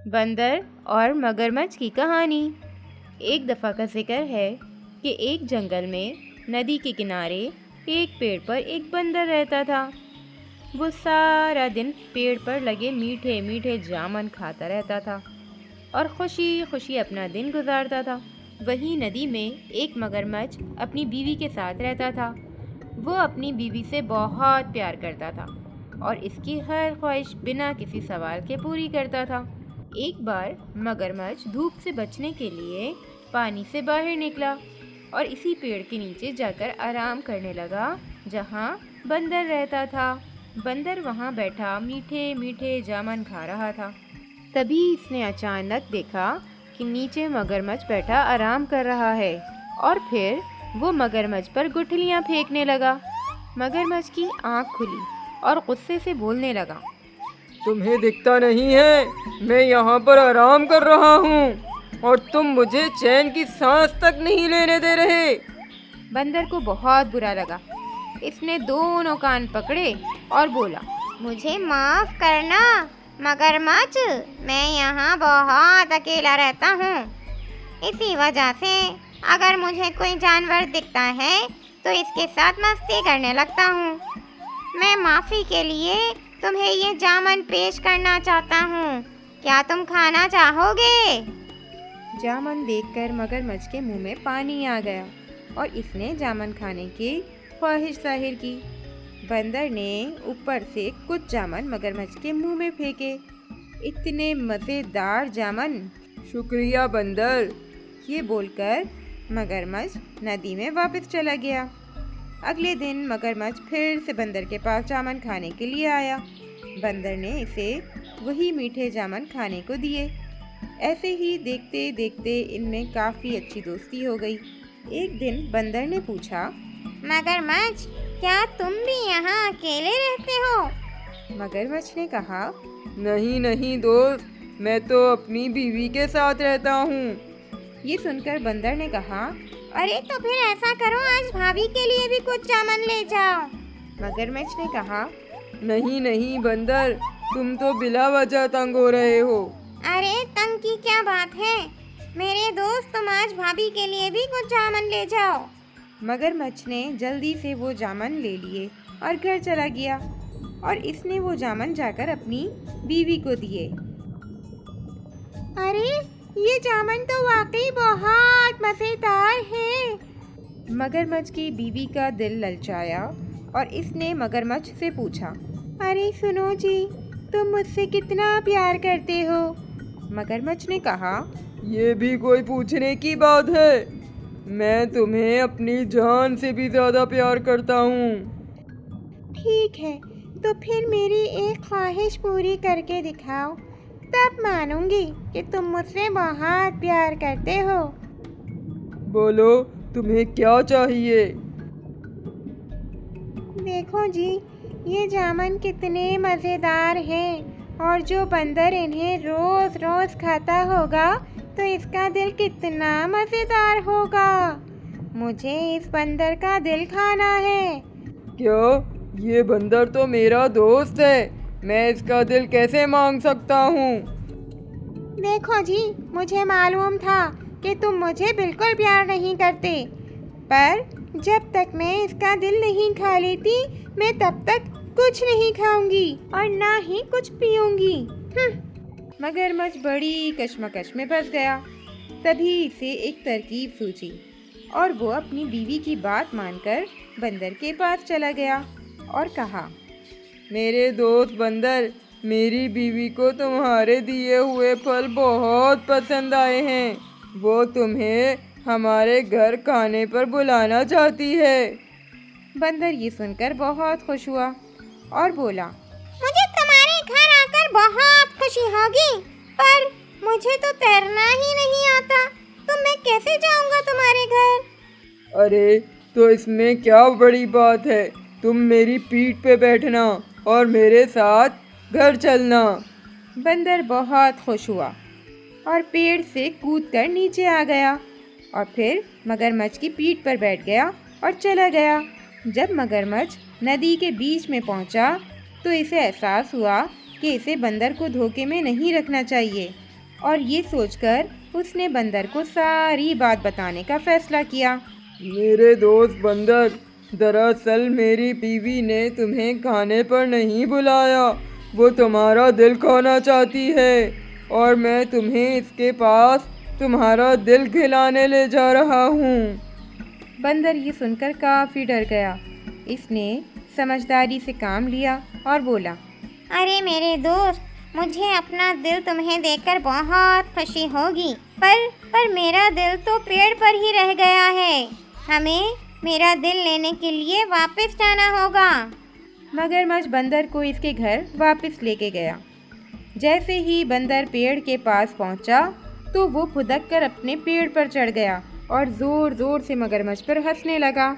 बंदर और मगरमच्छ की कहानी। एक दफ़ा का जिक्र है कि एक जंगल में नदी के किनारे एक पेड़ पर एक बंदर रहता था। वो सारा दिन पेड़ पर लगे मीठे मीठे जामुन खाता रहता था और खुशी खुशी अपना दिन गुजारता था। वहीं नदी में एक मगरमच्छ अपनी बीवी के साथ रहता था। वो अपनी बीवी से बहुत प्यार करता था और इसकी हर ख्वाहिश बिना किसी सवाल के पूरी करता था। एक बार मगरमच्छ धूप से बचने के लिए पानी से बाहर निकला और इसी पेड़ के नीचे जाकर आराम करने लगा जहाँ बंदर रहता था। बंदर वहाँ बैठा मीठे मीठे जामुन खा रहा था। तभी इसने अचानक देखा कि नीचे मगरमच्छ बैठा आराम कर रहा है और फिर वो मगरमच्छ पर गुठलियाँ फेंकने लगा। मगरमच्छ की आँख खुली और गुस्से से बोलने लगा, तुम्हें दिखता नहीं है मैं यहाँ पर आराम कर रहा हूँ और तुम मुझे चैन की सांस तक नहीं लेने दे रहे। बंदर को बहुत बुरा लगा। इसने दोनों कान पकड़े और बोला, मुझे माफ करना मगरमच्छ, मैं यहाँ बहुत अकेला रहता हूँ। इसी वजह से अगर मुझे कोई जानवर दिखता है तो इसके साथ मस्ती करने लगता हूँ। मैं माफ़ी के लिए तुम्हें ये जामुन पेश करना चाहता हूँ, क्या तुम खाना चाहोगे? जामुन देखकर मगरमच्छ के मुंह में पानी आ गया और इसने जामुन खाने की ख्वाहिश जाहिर की। बंदर ने ऊपर से कुछ जामुन मगरमच्छ के मुंह में फेंके। इतने मज़ेदार जामुन। शुक्रिया बंदर। ये बोलकर मगरमच्छ नदी में वापस चला गया। अगले दिन मगरमच्छ फिर से बंदर के पास जामुन खाने के लिए आया। बंदर ने इसे वही मीठे जामुन खाने को दिए। ऐसे ही देखते देखते इनमें काफ़ी अच्छी दोस्ती हो गई। एक दिन बंदर ने पूछा, मगरमच्छ, क्या तुम भी यहाँ अकेले रहते हो? मगरमच्छ ने कहा, नहीं नहीं दोस्त, मैं तो अपनी बीवी के साथ रहता हूँ। ये सुनकर बंदर ने कहा, अरे तो फिर ऐसा करो, आज भाभी के लिए भी कुछ जामुन ले जाओ। मगरमच्छ ने कहा, नहीं नहीं बंदर, तुम तो बिला वजह तंग हो रहे हो। अरे तंग की क्या बात है मेरे दोस्त, तुम आज भाभी के लिए भी कुछ जामुन ले जाओ। मगरमच्छ ने जल्दी से वो जामुन ले लिए और घर चला गया और इसने वो जामुन जाकर अपनी बीवी को दिए। अरे ये जामुन तो वाकई बहुत मज़ेदार है। मगरमच्छ की बीवी का दिल ललचाया और इसने मगरमच्छ से पूछा, अरे सुनो जी, तुम मुझसे कितना प्यार करते हो? मगरमच्छ ने कहा, ये भी कोई पूछने की बात है, मैं तुम्हें अपनी जान से भी ज़्यादा प्यार करता हूँ। ठीक है, तो फिर मेरी एक ख्वाहिश पूरी करके दिखाओ, तब मानूंगी कि तुम मुझसे बहुत प्यार करते हो। बोलो, तुम्हें क्या चाहिए? देखो जी, ये जामुन कितने मज़ेदार हैं और जो बंदर इन्हें रोज़ रोज़ खाता होगा तो इसका दिल कितना मज़ेदार होगा। मुझे इस बंदर का दिल खाना है। क्या? ये बंदर तो मेरा दोस्त है, मैं इसका दिल कैसे मांग सकता हूँ? देखो जी, मुझे मालूम था कि तुम मुझे बिल्कुल प्यार नहीं करते, पर जब तक मैं इसका दिल नहीं खा लेती मैं तब तक कुछ नहीं खाऊंगी और ना ही कुछ पीऊंगी। मगरमच्छ बड़ी कश्मकश में फंस गया। तभी इसे एक तरकीब सूझी और वो अपनी बीवी की बात मानकर बंदर के पास चला गया और कहा, मेरे दोस्त बंदर, मेरी बीवी को तुम्हारे दिए हुए फल बहुत पसंद आए हैं। वो तुम्हें हमारे घर खाने पर बुलाना चाहती है। बंदर ये सुनकर बहुत खुश हुआ और बोला, मुझे तुम्हारे घर आकर बहुत खुशी होगी, पर मुझे तो तैरना ही नहीं आता, तो मैं कैसे जाऊंगा तुम्हारे घर? अरे तो इसमें क्या बड़ी बात है, तुम मेरी पीठ पे बैठना और मेरे साथ घर चलना। बंदर बहुत खुश हुआ और पेड़ से कूदकर नीचे आ गया और फिर मगरमच्छ की पीठ पर बैठ गया और चला गया। जब मगरमच्छ नदी के बीच में पहुंचा तो इसे एहसास हुआ कि इसे बंदर को धोखे में नहीं रखना चाहिए और ये सोचकर उसने बंदर को सारी बात बताने का फैसला किया। मेरे दोस्त बंदर, दरअसल मेरी बीवी ने तुम्हें खाने पर नहीं बुलाया। वो तुम्हारा दिल खाना चाहती है और मैं तुम्हें इसके पास तुम्हारा दिल खिलाने ले जा रहा हूँ। बंदर ये सुनकर काफ़ी डर गया। इसने समझदारी से काम लिया और बोला, अरे मेरे दोस्त, मुझे अपना दिल तुम्हें देकर बहुत खुशी होगी, पर मेरा दिल तो पेड़ पर ही रह गया है। हमें मेरा दिल लेने के लिए वापस जाना होगा। मगरमच्छ बंदर को इसके घर वापस लेके गया। जैसे ही बंदर पेड़ के पास पहुंचा तो वो फुदक कर अपने पेड़ पर चढ़ गया और ज़ोर ज़ोर से मगरमच्छ पर हंसने लगा।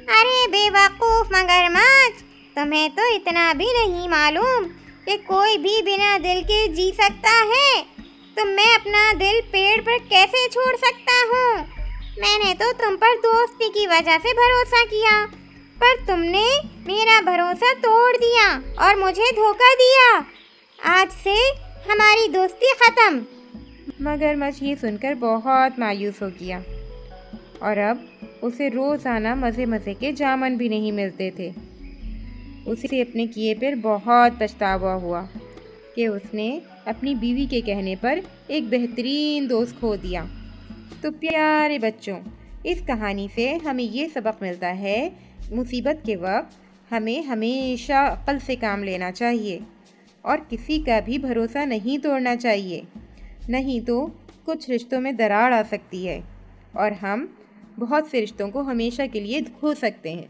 अरे बेवकूफ़ मगरमच्छ, तुम्हें तो इतना भी नहीं मालूम कि कोई भी बिना दिल के जी सकता है। तो मैं अपना दिल पेड़ पर कैसे छोड़ सकता हूँ? मैंने तो तुम पर दोस्ती की वजह से भरोसा किया, पर तुमने मेरा भरोसा तोड़ दिया और मुझे धोखा दिया। आज से हमारी दोस्ती ख़त्म। मगरमच्छ ये सुनकर बहुत मायूस हो गया और अब उसे रोज़ाना मज़े मज़े के जामुन भी नहीं मिलते थे। उसे अपने किए पर बहुत पछतावा हुआ कि उसने अपनी बीवी के कहने पर एक बेहतरीन दोस्त खो दिया। तो प्यारे बच्चों, इस कहानी से हमें ये सबक मिलता है, मुसीबत के वक्त हमें हमेशा अक्ल से काम लेना चाहिए और किसी का भी भरोसा नहीं तोड़ना चाहिए, नहीं तो कुछ रिश्तों में दरार आ सकती है और हम बहुत से रिश्तों को हमेशा के लिए खो सकते हैं।